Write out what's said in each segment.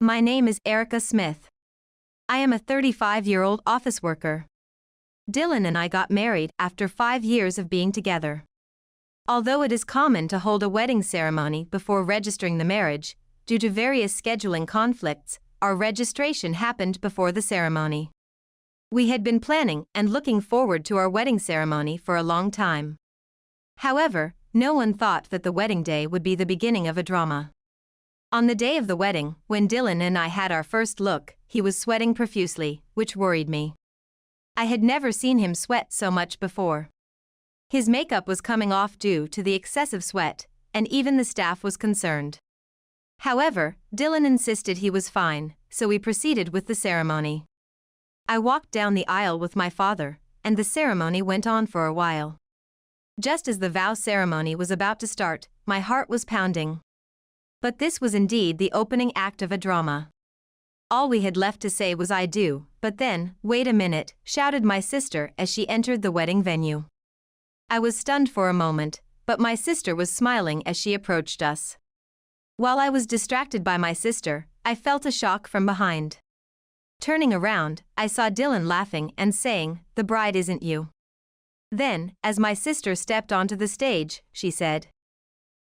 My name is Erica Smith. I am a 35-year-old office worker. Dylan and I got married after 5 years of being together. Although it is common to hold a wedding ceremony before registering the marriage, due to various scheduling conflicts, our registration happened before the ceremony. We had been planning and looking forward to our wedding ceremony for a long time. However, no one thought that the wedding day would be the beginning of a drama. On the day of the wedding, when Dylan and I had our first look, he was sweating profusely, which worried me. I had never seen him sweat so much before. His makeup was coming off due to the excessive sweat, and even the staff was concerned. However, Dylan insisted he was fine, so we proceeded with the ceremony. I walked down the aisle with my father, and the ceremony went on for a while. Just as the vow ceremony was about to start, my heart was pounding. But this was indeed the opening act of a drama. All we had left to say was "I do," but then, "Wait a minute," shouted my sister as she entered the wedding venue. I was stunned for a moment, but my sister was smiling as she approached us. While I was distracted by my sister, I felt a shock from behind. Turning around, I saw Dylan laughing and saying, "The bride isn't you." Then, as my sister stepped onto the stage, she said,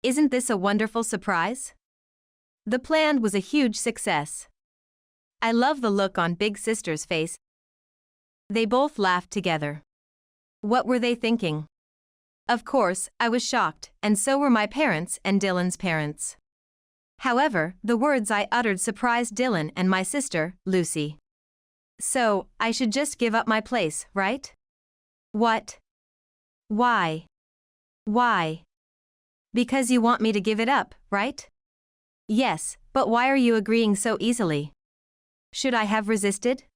"Isn't this a wonderful surprise?" The plan was a huge success. I love the look on Big Sister's face. They both laughed together. What were they thinking? Of course, I was shocked, and so were my parents and Dylan's parents. However, the words I uttered surprised Dylan and my sister, Lucy. "So, I should just give up my place, right?" "What? Why? Why?" "Because you want me to give it up, right?" "Yes, but why are you agreeing so easily? Should I have resisted?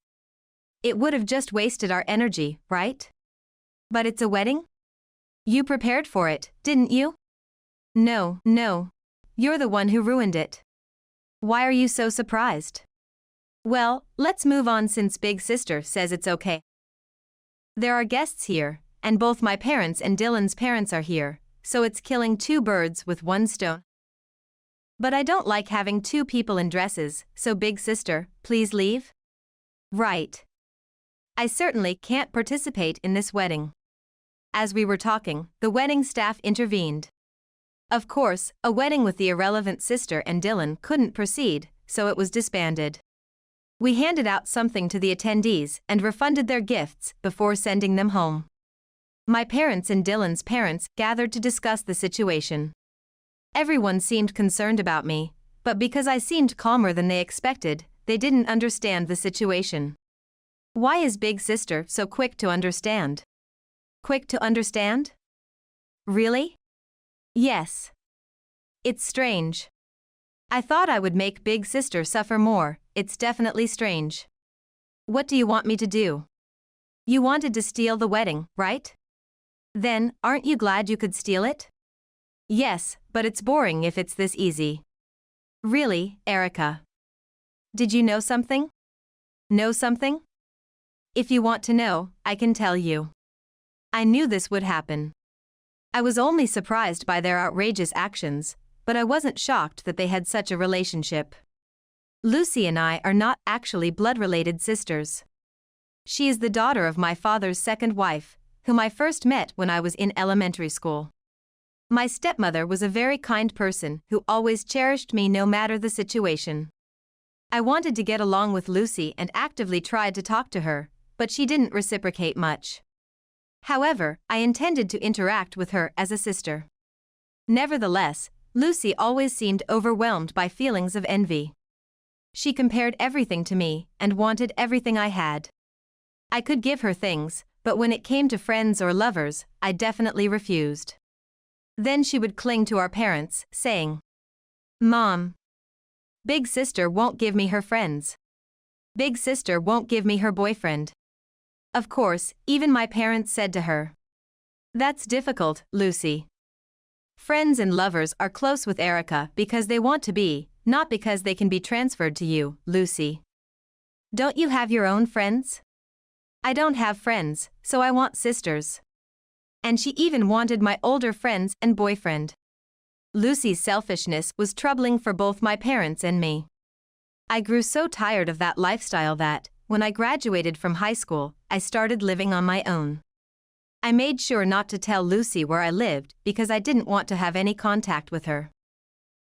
It would have just wasted our energy, right?" "But it's a wedding? You prepared for it, didn't you?" No. You're the one who ruined it. Why are you so surprised?" "Well, let's move on since Big Sister says it's okay. There are guests here, and both my parents and Dylan's parents are here, so it's killing 2 birds with 1 stone. But I don't like having 2 people in dresses, so Big Sister, please leave." "Right. I certainly can't participate in this wedding." As we were talking, the wedding staff intervened. Of course, a wedding with the irrelevant sister and Dylan couldn't proceed, so it was disbanded. We handed out something to the attendees and refunded their gifts before sending them home. My parents and Dylan's parents gathered to discuss the situation. Everyone seemed concerned about me, but because I seemed calmer than they expected, they didn't understand the situation. Why is Big Sister so quick to understand? Quick to understand? Really? Yes. It's strange. I thought I would make Big Sister suffer more. It's definitely strange. What do you want me to do? You wanted to steal the wedding, right? Then, aren't you glad you could steal it? Yes, but it's boring if it's this easy. Really, Erica? Did you know something? Know something? If you want to know, I can tell you. I knew this would happen. I was only surprised by their outrageous actions, but I wasn't shocked that they had such a relationship. Lucy and I are not actually blood-related sisters. She is the daughter of my father's second wife, whom I first met when I was in elementary school. My stepmother was a very kind person who always cherished me no matter the situation. I wanted to get along with Lucy and actively tried to talk to her, but she didn't reciprocate much. However, I intended to interact with her as a sister. Nevertheless, Lucy always seemed overwhelmed by feelings of envy. She compared everything to me and wanted everything I had. I could give her things, but when it came to friends or lovers, I definitely refused. Then she would cling to our parents, saying, "Mom, Big Sister won't give me her friends. Big Sister won't give me her boyfriend." Of course, even my parents said to her, "That's difficult, Lucy. Friends and lovers are close with Erica because they want to be, not because they can be transferred to you, Lucy. Don't you have your own friends?" "I don't have friends, so I want sisters." And she even wanted my older friends and boyfriend. Lucy's selfishness was troubling for both my parents and me. I grew so tired of that lifestyle that, when I graduated from high school, I started living on my own. I made sure not to tell Lucy where I lived because I didn't want to have any contact with her.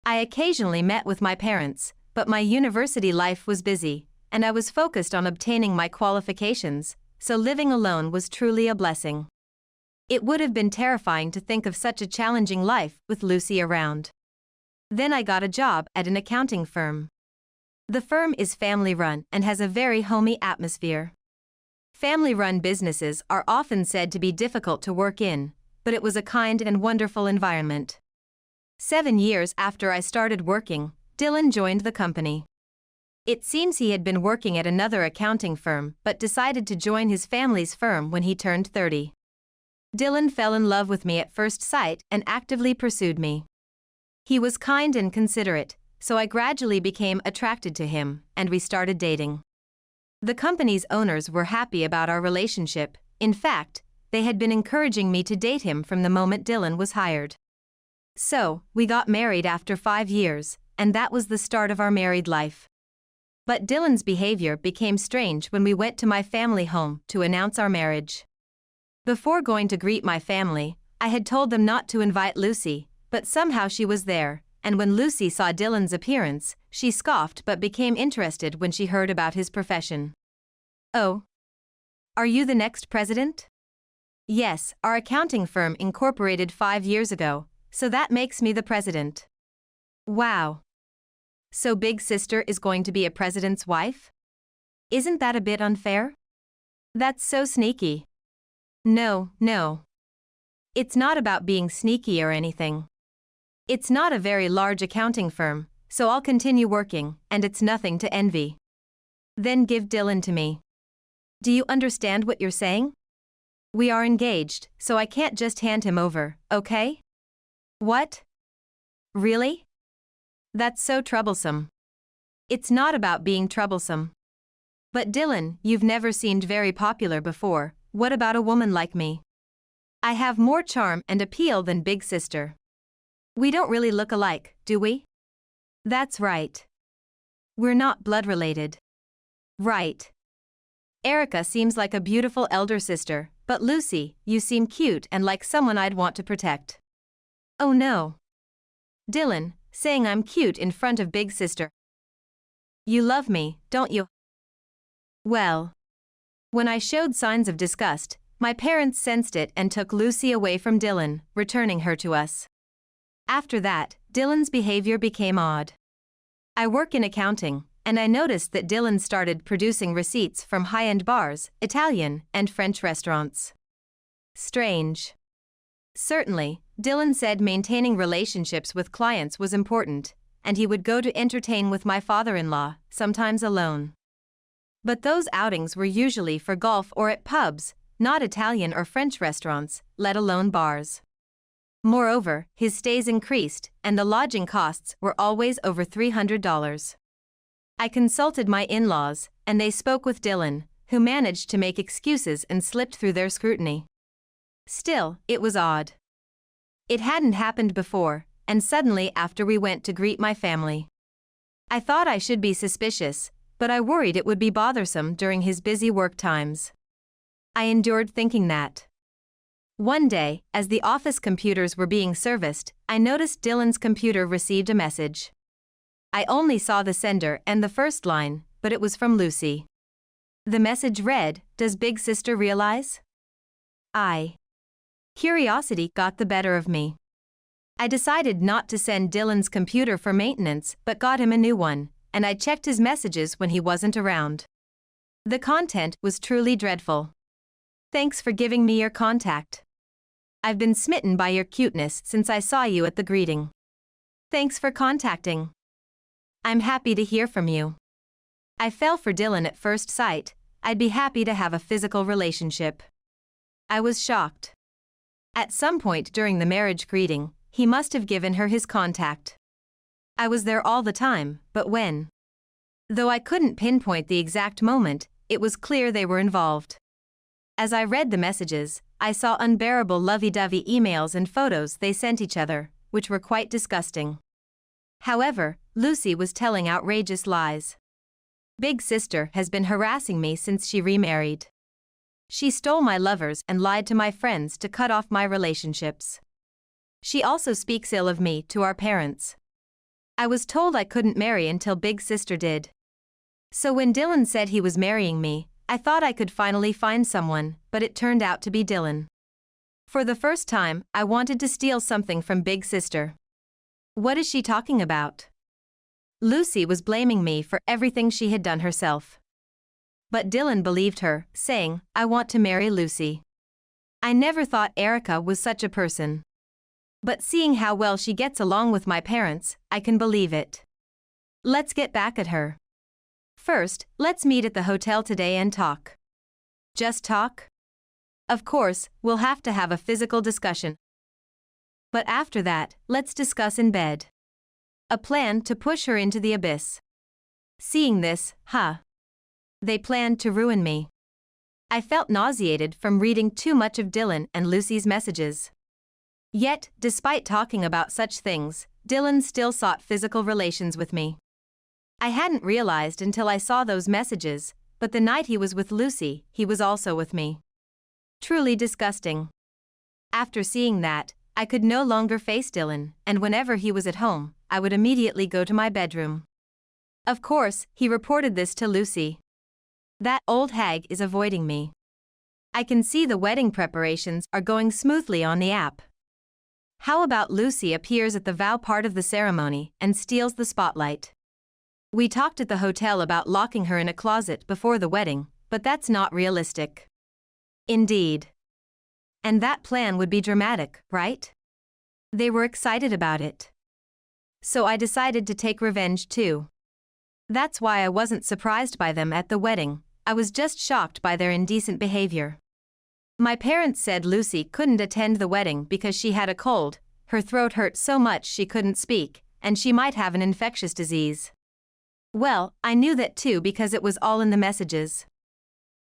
I occasionally met with my parents, but my university life was busy, and I was focused on obtaining my qualifications, so living alone was truly a blessing. It would have been terrifying to think of such a challenging life with Lucy around. Then I got a job at an accounting firm. The firm is family-run and has a very homey atmosphere. Family-run businesses are often said to be difficult to work in, but it was a kind and wonderful environment. 7 years after I started working, Dylan joined the company. It seems he had been working at another accounting firm but decided to join his family's firm when he turned 30. Dylan fell in love with me at first sight and actively pursued me. He was kind and considerate, so I gradually became attracted to him, and we started dating. The company's owners were happy about our relationship. In fact, they had been encouraging me to date him from the moment Dylan was hired. So, we got married after 5 years, and that was the start of our married life. But Dylan's behavior became strange when we went to my family home to announce our marriage. Before going to greet my family, I had told them not to invite Lucy, but somehow she was there, and when Lucy saw Dylan's appearance, she scoffed but became interested when she heard about his profession. "Oh. Are you the next president?" "Yes, our accounting firm incorporated 5 years ago, so that makes me the president." "Wow. So Big Sister is going to be a president's wife? Isn't that a bit unfair?" "That's so sneaky." No. It's not about being sneaky or anything. It's not a very large accounting firm, so I'll continue working, and it's nothing to envy. Then give Dylan to me. Do you understand what you're saying? We are engaged, so I can't just hand him over, okay? What? Really? That's so troublesome. It's not about being troublesome. But Dylan, you've never seemed very popular before. What about a woman like me? I have more charm and appeal than Big Sister. We don't really look alike, do we? That's right. We're not blood related. Right. Erica seems like a beautiful elder sister, but Lucy, you seem cute and like someone I'd want to protect. Oh no. Dylan, saying I'm cute in front of Big Sister. You love me, don't you? Well. When I showed signs of disgust, my parents sensed it and took Lucy away from Dylan, returning her to us. After that, Dylan's behavior became odd. I work in accounting, and I noticed that Dylan started producing receipts from high-end bars, Italian and French restaurants. Strange. Certainly, Dylan said maintaining relationships with clients was important, and he would go to entertain with my father-in-law, sometimes alone. But those outings were usually for golf or at pubs, not Italian or French restaurants, let alone bars. Moreover, his stays increased, and the lodging costs were always over $300. I consulted my in-laws, and they spoke with Dylan, who managed to make excuses and slipped through their scrutiny. Still, it was odd. It hadn't happened before, and suddenly after we went to greet my family. I thought I should be suspicious, but I worried it would be bothersome during his busy work times. I endured thinking that. One day, as the office computers were being serviced, I noticed Dylan's computer received a message. I only saw the sender and the first line, but it was from Lucy. The message read, "Does Big Sister realize?" Curiosity got the better of me. I decided not to send Dylan's computer for maintenance but got him a new one, and I checked his messages when he wasn't around. The content was truly dreadful. "Thanks for giving me your contact. I've been smitten by your cuteness since I saw you at the greeting. Thanks for contacting. I'm happy to hear from you. I fell for Dylan at first sight. I'd be happy to have a physical relationship." I was shocked. At some point during the marriage greeting, he must have given her his contact. I was there all the time, but when? Though I couldn't pinpoint the exact moment, it was clear they were involved. As I read the messages, I saw unbearable lovey-dovey emails and photos they sent each other, which were quite disgusting. However, Lucy was telling outrageous lies. Big sister has been harassing me since she remarried. She stole my lovers and lied to my friends to cut off my relationships. She also speaks ill of me to our parents. I was told I couldn't marry until Big Sister did. So when Dylan said he was marrying me, I thought I could finally find someone, but it turned out to be Dylan. For the first time, I wanted to steal something from Big Sister. What is she talking about? Lucy was blaming me for everything she had done herself. But Dylan believed her, saying, "I want to marry Lucy." I never thought Erica was such a person. But seeing how well she gets along with my parents, I can believe it. Let's get back at her. First, let's meet at the hotel today and talk. Just talk? Of course, we'll have to have a physical discussion. But after that, let's discuss in bed. A plan to push her into the abyss. Seeing this, they planned to ruin me. I felt nauseated from reading too much of Dylan and Lucy's messages. Yet, despite talking about such things, Dylan still sought physical relations with me. I hadn't realized until I saw those messages, but the night he was with Lucy, he was also with me. Truly disgusting. After seeing that, I could no longer face Dylan, and whenever he was at home, I would immediately go to my bedroom. Of course, he reported this to Lucy. That old hag is avoiding me. I can see the wedding preparations are going smoothly on the app. How about Lucy appears at the vow part of the ceremony and steals the spotlight? We talked at the hotel about locking her in a closet before the wedding, but that's not realistic. Indeed. And that plan would be dramatic, right? They were excited about it. So I decided to take revenge too. That's why I wasn't surprised by them at the wedding, I was just shocked by their indecent behavior. My parents said Lucy couldn't attend the wedding because she had a cold, her throat hurt so much she couldn't speak, and she might have an infectious disease. Well, I knew that too because it was all in the messages.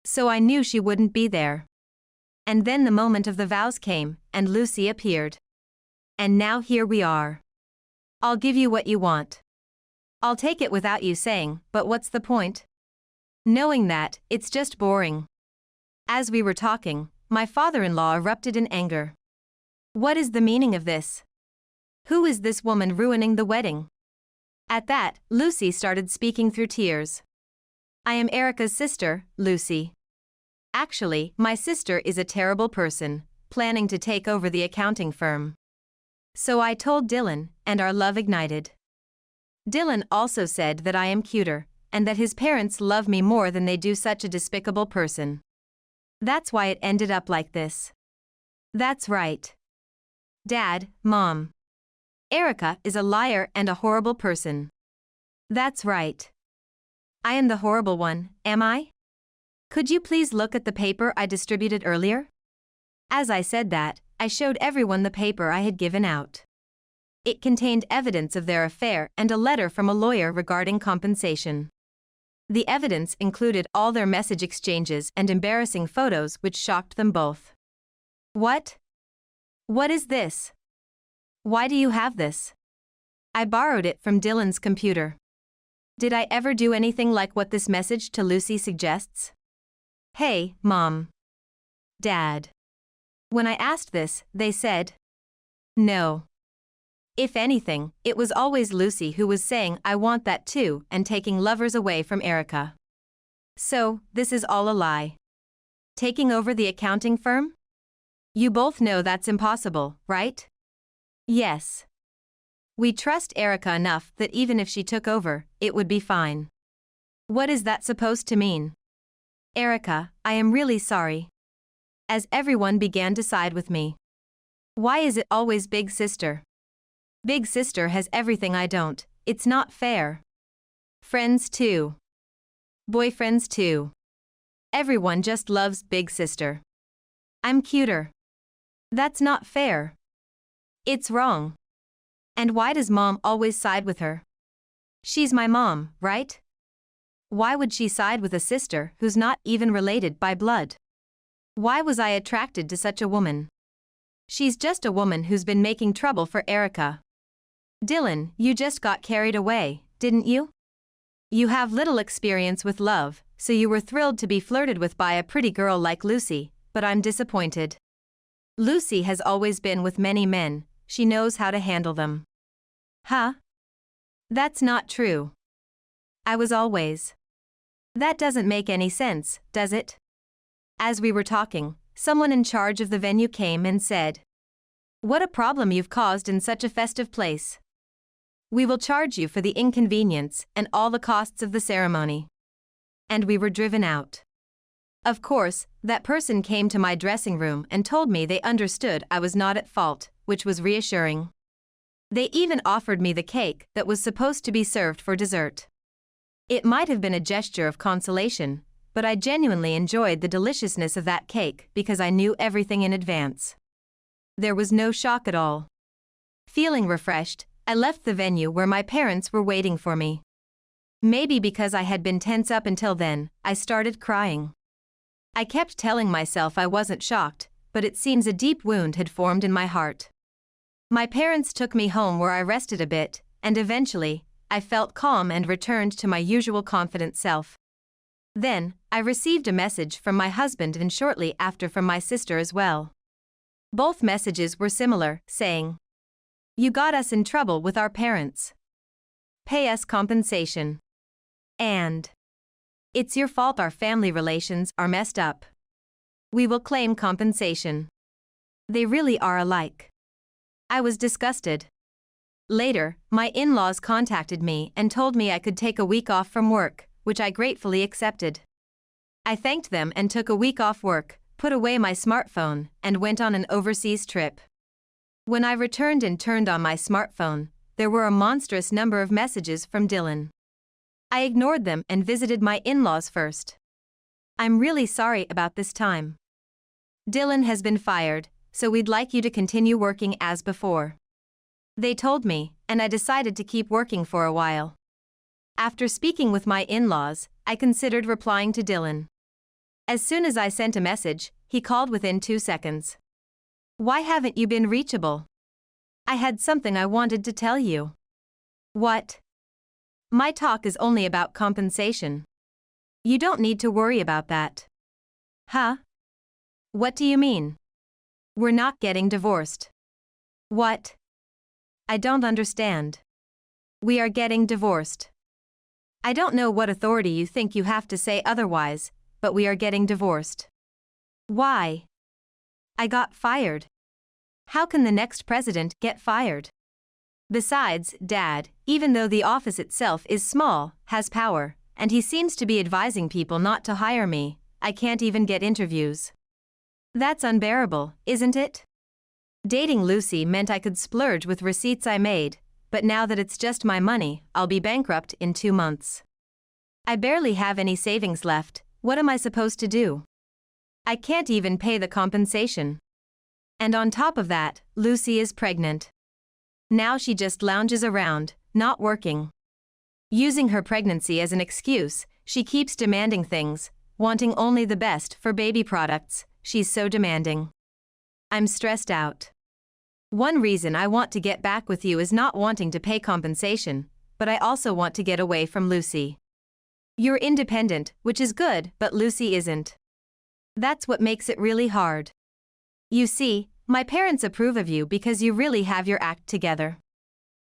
So I knew she wouldn't be there. And then the moment of the vows came, and Lucy appeared. And now here we are. I'll give you what you want. I'll take it without you saying, but what's the point? Knowing that, it's just boring. As we were talking, my father-in-law erupted in anger. What is the meaning of this? Who is this woman ruining the wedding? At that, Lucy started speaking through tears. I am Erica's sister, Lucy. Actually, my sister is a terrible person, planning to take over the accounting firm. So I told Dylan, and our love ignited. Dylan also said that I am cuter, and that his parents love me more than they do such a despicable person. That's why it ended up like this. That's right. Dad, Mom. Erica is a liar and a horrible person. That's right. I am the horrible one, am I? Could you please look at the paper I distributed earlier? As I said that, I showed everyone the paper I had given out. It contained evidence of their affair and a letter from a lawyer regarding compensation. The evidence included all their message exchanges and embarrassing photos which shocked them both. What? What is this? Why do you have this? I borrowed it from Dylan's computer. Did I ever do anything like what this message to Lucy suggests? Hey, Mom. Dad. When I asked this, they said, no. If anything, it was always Lucy who was saying I want that too and taking lovers away from Erica. So, this is all a lie. Taking over the accounting firm? You both know that's impossible, right? Yes. We trust Erica enough that even if she took over, it would be fine. What is that supposed to mean? Erica, I am really sorry. As everyone began to side with me. Why is it always Big Sister? Big Sister has everything I don't, it's not fair. Friends too. Boyfriends too. Everyone just loves Big Sister. I'm cuter. That's not fair. It's wrong. And why does Mom always side with her? She's my mom, right? Why would she side with a sister who's not even related by blood? Why was I attracted to such a woman? She's just a woman who's been making trouble for Erica. Dylan, you just got carried away, didn't you? You have little experience with love, so you were thrilled to be flirted with by a pretty girl like Lucy, but I'm disappointed. Lucy has always been with many men, she knows how to handle them. Huh? That's not true. I was always. That doesn't make any sense, does it? As we were talking, someone in charge of the venue came and said, "What a problem you've caused in such a festive place. We will charge you for the inconvenience and all the costs of the ceremony." And we were driven out. Of course, that person came to my dressing room and told me they understood I was not at fault, which was reassuring. They even offered me the cake that was supposed to be served for dessert. It might have been a gesture of consolation, but I genuinely enjoyed the deliciousness of that cake because I knew everything in advance. There was no shock at all. Feeling refreshed, I left the venue where my parents were waiting for me. Maybe because I had been tense up until then, I started crying. I kept telling myself I wasn't shocked, but it seems a deep wound had formed in my heart. My parents took me home where I rested a bit, and eventually, I felt calm and returned to my usual confident self. Then, I received a message from my husband and shortly after from my sister as well. Both messages were similar, saying, "You got us in trouble with our parents. Pay us compensation." And, "It's your fault our family relations are messed up. We will claim compensation." They really are alike. I was disgusted. Later, my in-laws contacted me and told me I could take a week off from work, which I gratefully accepted. I thanked them and took a week off work, put away my smartphone, and went on an overseas trip. When I returned and turned on my smartphone, there were a monstrous number of messages from Dylan. I ignored them and visited my in-laws first. "I'm really sorry about this time. Dylan has been fired, so we'd like you to continue working as before." They told me, and I decided to keep working for a while. After speaking with my in-laws, I considered replying to Dylan. As soon as I sent a message, he called within 2 seconds. "Why haven't you been reachable? I had something I wanted to tell you." "What?" "My talk is only about compensation. You don't need to worry about that." "Huh? What do you mean?" "We're not getting divorced." "What? I don't understand." "We are getting divorced. I don't know what authority you think you have to say otherwise, but we are getting divorced." "Why?" "I got fired." "How can the next president get fired?" "Besides, Dad, even though the office itself is small, has power, and he seems to be advising people not to hire me, I can't even get interviews. That's unbearable, isn't it? Dating Lucy meant I could splurge with receipts I made, but now that it's just my money, I'll be bankrupt in 2 months. I barely have any savings left, what am I supposed to do? I can't even pay the compensation. And on top of that, Lucy is pregnant. Now she just lounges around, not working. Using her pregnancy as an excuse, she keeps demanding things, wanting only the best for baby products, she's so demanding. I'm stressed out. One reason I want to get back with you is not wanting to pay compensation, but I also want to get away from Lucy. You're independent, which is good, but Lucy isn't. That's what makes it really hard. You see, my parents approve of you because you really have your act together.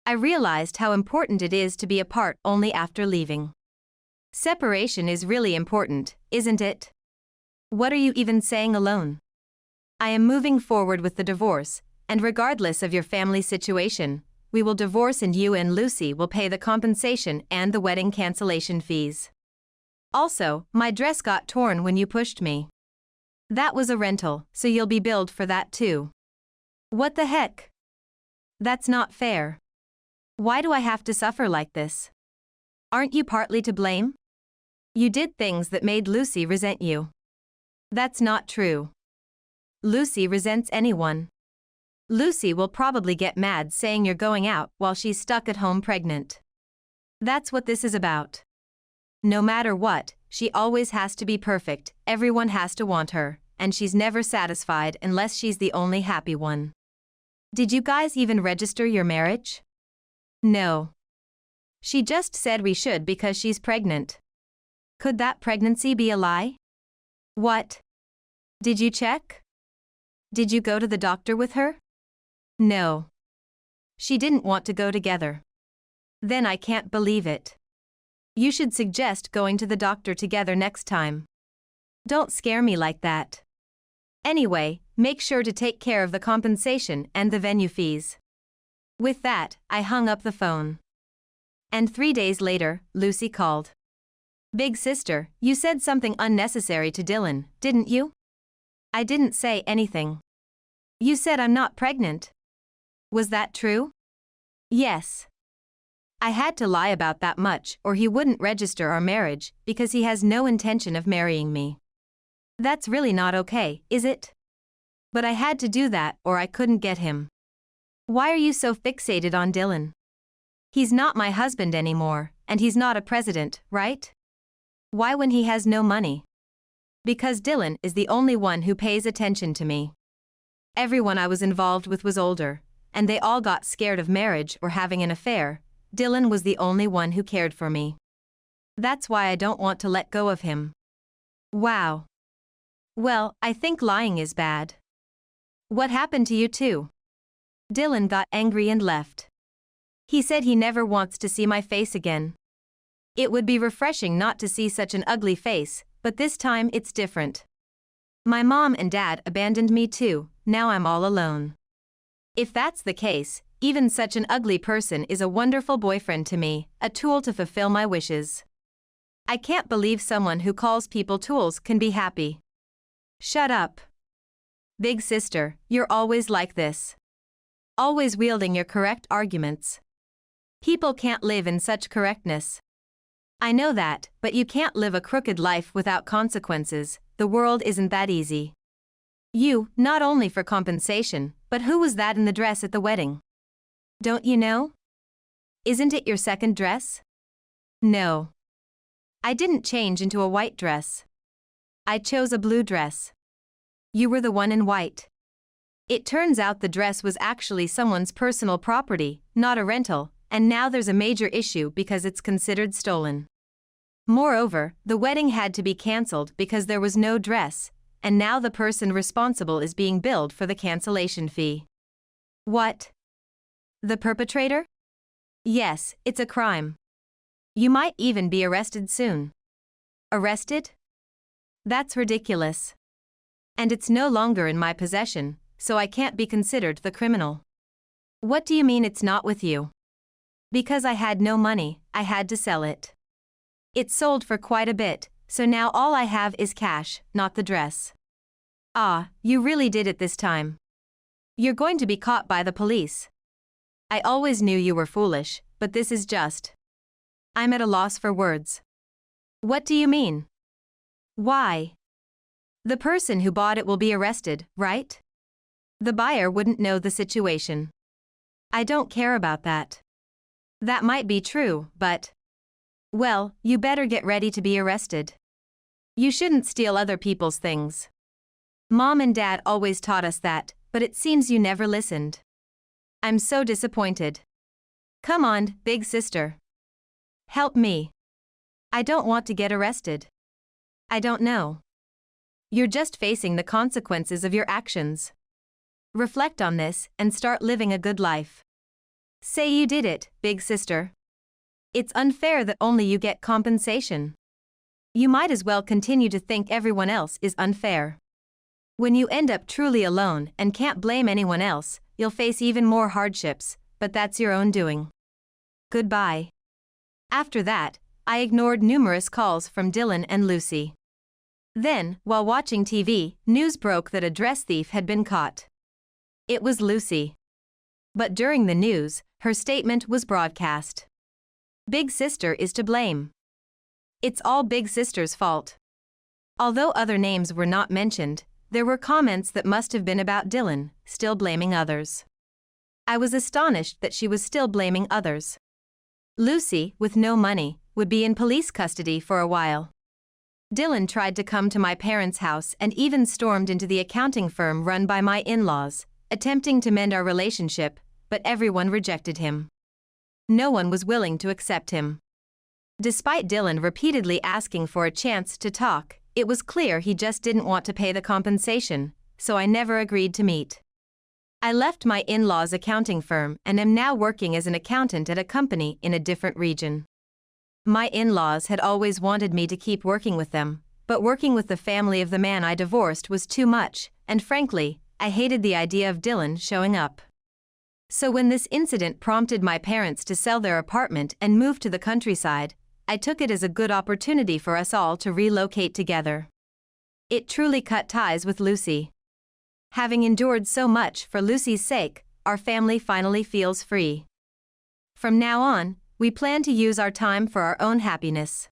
I realized how important it is to be apart only after leaving. Separation is really important, isn't it? What are you even saying alone? I am moving forward with the divorce, and regardless of your family situation, we will divorce and you and Lucy will pay the compensation and the wedding cancellation fees. Also, my dress got torn when you pushed me. That was a rental, so you'll be billed for that too. What the heck? That's not fair. Why do I have to suffer like this? Aren't you partly to blame? You did things that made Lucy resent you. That's not true. Lucy resents anyone. Lucy will probably get mad saying you're going out while she's stuck at home pregnant. That's what this is about. No matter what, she always has to be perfect, everyone has to want her, and she's never satisfied unless she's the only happy one. Did you guys even register your marriage? No. She just said we should because she's pregnant. Could that pregnancy be a lie? What? Did you check? Did you go to the doctor with her? No. She didn't want to go together. Then I can't believe it. You should suggest going to the doctor together next time. Don't scare me like that. Anyway, make sure to take care of the compensation and the venue fees. With that, I hung up the phone. And 3 days later, Lucy called. Big sister, you said something unnecessary to Dylan, didn't you? I didn't say anything. You said I'm not pregnant. Was that true? Yes. I had to lie about that much or he wouldn't register our marriage because he has no intention of marrying me. That's really not okay, is it? But I had to do that or I couldn't get him. Why are you so fixated on Dylan? He's not my husband anymore, and he's not a president, right? Why when he has no money? Because Dylan is the only one who pays attention to me. Everyone I was involved with was older, and they all got scared of marriage or having an affair. Dylan was the only one who cared for me. That's why I don't want to let go of him. Wow. Well, I think lying is bad. What happened to you two? Dylan got angry and left. He said he never wants to see my face again. It would be refreshing not to see such an ugly face, but this time it's different. My mom and dad abandoned me too, now I'm all alone. If that's the case, even such an ugly person is a wonderful boyfriend to me, a tool to fulfill my wishes. I can't believe someone who calls people tools can be happy. Shut up. Big sister, you're always like this. Always wielding your correct arguments. People can't live in such correctness. I know that, but you can't live a crooked life without consequences. The world isn't that easy. You, not only for compensation, but who was that in the dress at the wedding? Don't you know? Isn't it your second dress? No. I didn't change into a white dress. I chose a blue dress. You were the one in white. It turns out the dress was actually someone's personal property, not a rental, and now there's a major issue because it's considered stolen. Moreover, the wedding had to be cancelled because there was no dress, and now the person responsible is being billed for the cancellation fee. What? The perpetrator? Yes, it's a crime. You might even be arrested soon. Arrested? That's ridiculous. And it's no longer in my possession, so I can't be considered the criminal. What do you mean it's not with you? Because I had no money, I had to sell it. It sold for quite a bit, so now all I have is cash, not the dress. Ah, you really did it this time. You're going to be caught by the police. I always knew you were foolish, but this is just. I'm at a loss for words. What do you mean? Why? The person who bought it will be arrested, right? The buyer wouldn't know the situation. I don't care about that. That might be true, but... Well, you better get ready to be arrested. You shouldn't steal other people's things. Mom and Dad always taught us that, but it seems you never listened. I'm so disappointed. Come on, big sister. Help me. I don't want to get arrested. I don't know. You're just facing the consequences of your actions. Reflect on this and start living a good life. Say you did it, big sister. It's unfair that only you get compensation. You might as well continue to think everyone else is unfair. When you end up truly alone and can't blame anyone else, you'll face even more hardships, but that's your own doing. Goodbye. After that, I ignored numerous calls from Dylan and Lucy. Then, while watching TV, news broke that a dress thief had been caught. It was Lucy. But during the news, her statement was broadcast. Big sister is to blame. It's all big sister's fault. Although other names were not mentioned, there were comments that must have been about Dylan, still blaming others. I was astonished that she was still blaming others. Lucy, with no money, would be in police custody for a while. Dylan tried to come to my parents' house and even stormed into the accounting firm run by my in-laws, attempting to mend our relationship, but everyone rejected him. no one was willing to accept him. Despite Dylan repeatedly asking for a chance to talk, it was clear he just didn't want to pay the compensation, so I never agreed to meet. I left my in-laws' accounting firm and am now working as an accountant at a company in a different region. My in-laws had always wanted me to keep working with them, but working with the family of the man I divorced was too much, and frankly, I hated the idea of Dylan showing up. So when this incident prompted my parents to sell their apartment and move to the countryside, I took it as a good opportunity for us all to relocate together. It truly cut ties with Lucy. Having endured so much for Lucy's sake, our family finally feels free. From now on, we plan to use our time for our own happiness.